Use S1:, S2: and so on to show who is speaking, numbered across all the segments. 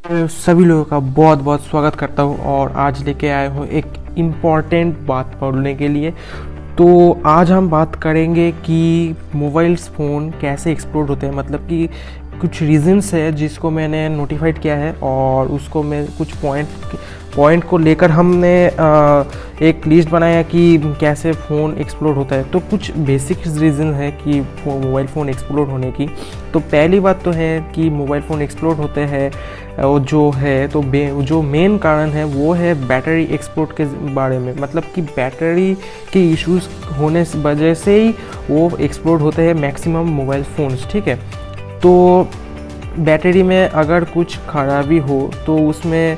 S1: सभी लोगों का बहुत बहुत स्वागत करता हूँ और आज लेके आए हूँ एक इम्पॉर्टेंट बात बोलने के लिए। तो आज हम बात करेंगे कि मोबाइल्स फ़ोन कैसे एक्सप्लोड होते हैं, मतलब कि कुछ रीजंस है जिसको मैंने नोटिफाइड किया है और उसको मैं कुछ पॉइंट को लेकर हमने एक लिस्ट बनाया कि कैसे फ़ोन एक्सप्लोड होता है। तो कुछ बेसिक रीज़न है कि मोबाइल फ़ोन एक्सप्लोड होने की। तो पहली बात तो है कि मोबाइल फ़ोन एक्सप्लोड होते हैं जो है तो जो मेन कारण है वो है बैटरी एक्सप्लोड के बारे में, मतलब कि बैटरी के इश्यूज़ होने वजह से ही वो एक्सप्लोड होते हैं मैक्सिमम मोबाइल फ़ोन्स। ठीक है, तो बैटरी में अगर कुछ खराबी हो तो उसमें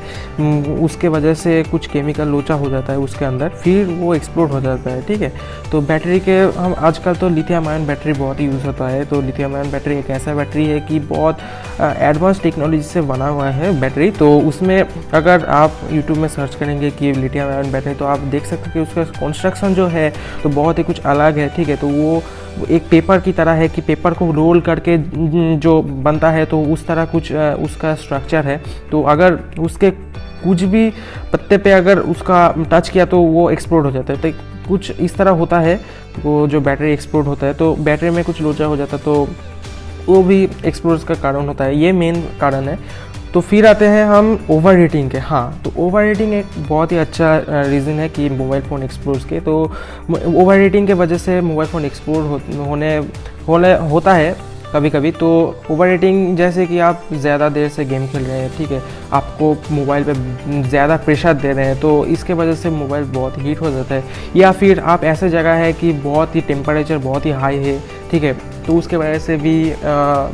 S1: उसके वजह से कुछ केमिकल लोचा हो जाता है उसके अंदर, फिर वो एक्सप्लोड हो जाता है। ठीक है, तो बैटरी के हम आजकल तो लिथियम आयन बैटरी बहुत ही यूज़ होता है। तो लिथियम आयन बैटरी एक ऐसा बैटरी है कि बहुत एडवांस टेक्नोलॉजी से बना हुआ है बैटरी। तो उसमें अगर आप यूट्यूब में सर्च करेंगे कि लिथियम आयन बैटरी तो आप देख सकते हैं कि उसका कंस्ट्रक्शन जो है तो बहुत ही कुछ अलग है। ठीक है, तो वो एक पेपर की तरह है कि पेपर को रोल करके जो बनता है तो उस तरह कुछ उसका स्ट्रक्चर है। तो अगर उसके कुछ भी पत्ते पे अगर उसका टच किया तो वो एक्सप्लोड हो जाता है। तो कुछ इस तरह होता है वो जो बैटरी एक्सप्लोड होता है, तो बैटरी में कुछ लोचा हो जाता है तो वो भी एक्सप्लोड का कारण होता है। ये मेन कारण है। तो फिर आते हैं हम ओवर हीटिंग के। हाँ, तो ओवर हीटिंग एक बहुत ही अच्छा रीज़न है कि मोबाइल फ़ोन एक्सप्लोड के। तो ओवर हीटिंग के वजह से मोबाइल फ़ोन एक्सप्लोड होने होता है कभी कभी। तो ओवर हीटिंग जैसे कि आप ज़्यादा देर से गेम खेल रहे हैं, ठीक है, आपको मोबाइल पे ज़्यादा प्रेशर दे रहे हैं तो इसके वजह से मोबाइल बहुत हीट हो जाता है। या फिर आप ऐसे जगह है कि बहुत ही टेम्परेचर बहुत ही हाई है, ठीक है, तो उसके वजह से भी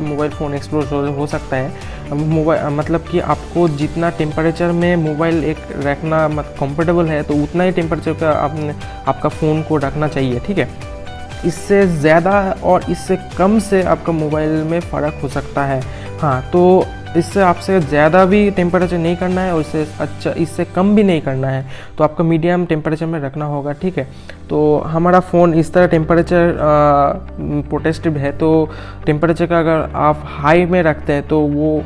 S1: मोबाइल फ़ोन एक्सप्लोड हो सकता है। मोबाइल मतलब कि आपको जितना टेम्परेचर में मोबाइल एक रखना कंफर्टेबल है तो उतना ही टेम्परेचर का आपका फ़ोन को रखना चाहिए। ठीक है, इससे ज़्यादा और इससे कम से आपका मोबाइल में फ़र्क हो सकता है। हाँ, तो इससे आपसे ज़्यादा भी टेम्परेचर नहीं करना है और इससे कम भी नहीं करना है, तो आपका मीडियम टेम्परेचर में रखना होगा। ठीक है, तो हमारा फ़ोन इस तरह टेम्परेचर प्रोटेक्टिव है, तो टेम्परेचर का अगर आप हाई में रखते हैं तो वो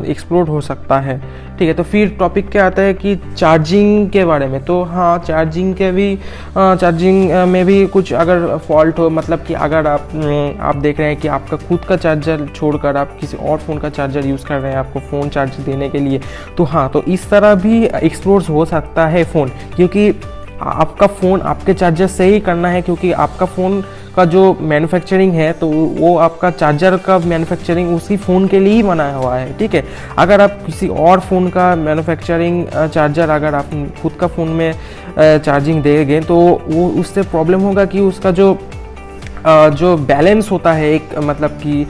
S1: एक्सप्लोड हो सकता है। ठीक है, तो फिर टॉपिक क्या आता है कि चार्जिंग के बारे में। तो हाँ, चार्जिंग में भी कुछ अगर फॉल्ट हो, मतलब कि अगर आप देख रहे हैं कि आपका खुद का चार्जर छोड़कर आप किसी और फ़ोन का चार्जर यूज़ कर रहे हैं आपको फ़ोन चार्ज देने के लिए, तो हाँ, तो इस तरह भी एक्सप्लोड हो सकता है फ़ोन, क्योंकि आपका फ़ोन आपके चार्जर से ही करना है, क्योंकि आपका फ़ोन का जो मैन्युफैक्चरिंग है तो वो आपका चार्जर का मैन्युफैक्चरिंग उसी फ़ोन के लिए ही बनाया हुआ है। ठीक है, अगर आप किसी और फ़ोन का मैन्युफैक्चरिंग चार्जर अगर आप खुद का फ़ोन में चार्जिंग देंगे तो वो उससे प्रॉब्लम होगा कि उसका जो बैलेंस होता है, एक मतलब कि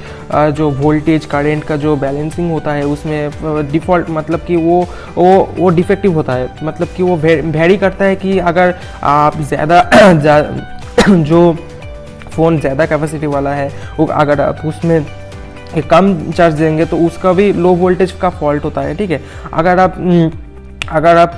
S1: जो वोल्टेज करंट का जो बैलेंसिंग होता है उसमें डिफ़ॉल्ट मतलब कि वो डिफेक्टिव होता है, मतलब कि वो वेरी करता है कि अगर आप ज़्यादा जो फ़ोन ज़्यादा कैपेसिटी वाला है वो अगर आप उसमें कम चार्ज देंगे तो उसका भी लो वोल्टेज का फॉल्ट होता है। ठीक है, अगर आप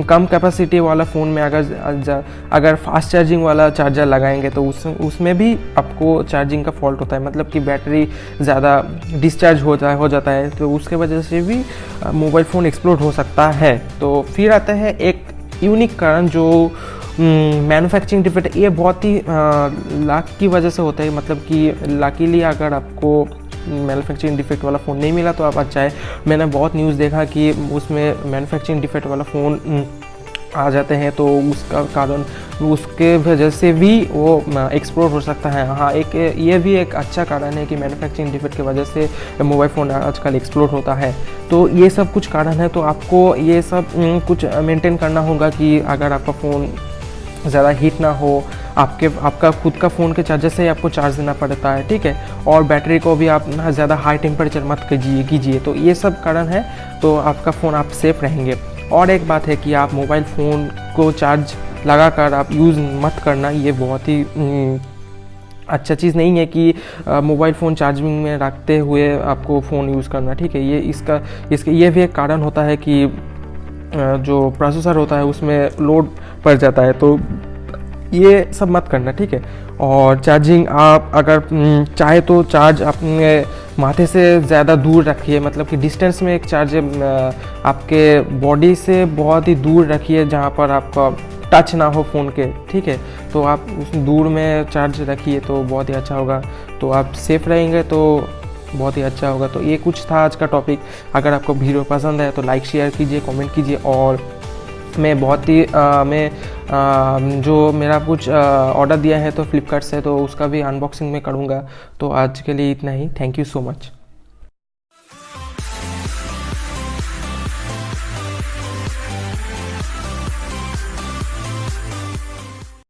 S1: कम कैपेसिटी वाला फ़ोन में अगर फास्ट चार्जिंग वाला चार्जर लगाएंगे तो उसमें भी आपको चार्जिंग का फॉल्ट होता है, मतलब कि बैटरी ज़्यादा डिस्चार्ज हो जाता है, तो उसके वजह से भी मोबाइल फ़ोन एक्सप्लोड हो सकता है। तो फिर आता है एक यूनिक कारण जो मैन्युफैक्चरिंग डिफेक्ट। ये बहुत ही लाख की वजह से होता है, मतलब कि लकीली अगर आपको मैन्युफैक्चरिंग डिफेक्ट वाला फ़ोन नहीं मिला तो आप अच्छा है। मैंने बहुत न्यूज़ देखा कि उसमें मैन्युफैक्चरिंग डिफेक्ट वाला फ़ोन आ जाते हैं तो उसका कारण उसके वजह से भी वो एक्सप्लोड हो सकता है। हाँ, ये भी एक अच्छा कारण है कि मैन्युफैक्चरिंग डिफेक्ट की वजह से मोबाइल फ़ोन आजकल एक्सप्लोड होता है। तो ये सब कुछ कारण है, तो आपको ये सब कुछ मेंटेन करना होगा कि अगर आपका फ़ोन ज़्यादा हीट ना हो, आपका खुद का फ़ोन के चार्जर से ही आपको चार्ज देना पड़ता है। ठीक है, और बैटरी को भी आप ना ज़्यादा हाई टेम्परेचर मत कीजिए। तो ये सब कारण है, तो आपका फ़ोन आप सेफ़ रहेंगे। और एक बात है कि आप मोबाइल फ़ोन को चार्ज लगाकर आप यूज़ मत करना, ये बहुत ही अच्छा चीज़ नहीं है कि मोबाइल फ़ोन चार्जिंग में रखते हुए आपको फ़ोन यूज़ करना। ठीक है, ये भी एक कारण होता है कि जो प्रोसेसर होता है उसमें लोड पड़ जाता है, तो ये सब मत करना। ठीक है, और चार्जिंग आप अगर चाहे तो चार्ज अपने माथे से ज़्यादा दूर रखिए, मतलब कि डिस्टेंस में एक चार्जर आपके बॉडी से बहुत ही दूर रखिए जहाँ पर आपका टच ना हो फ़ोन के, ठीक है। तो आप उस दूर में चार्ज रखिए तो बहुत ही अच्छा होगा, तो आप सेफ़ रहेंगे तो बहुत ही अच्छा होगा। तो ये कुछ था आज का टॉपिक। अगर आपको वीडियो पसंद है तो लाइक शेयर कीजिए, कमेंट कीजिए, और मैं बहुत ही जो मेरा कुछ ऑर्डर दिया है तो फ्लिपकार्ट से, तो उसका भी अनबॉक्सिंग में करूँगा। तो आज के लिए इतना ही। Thank you so much.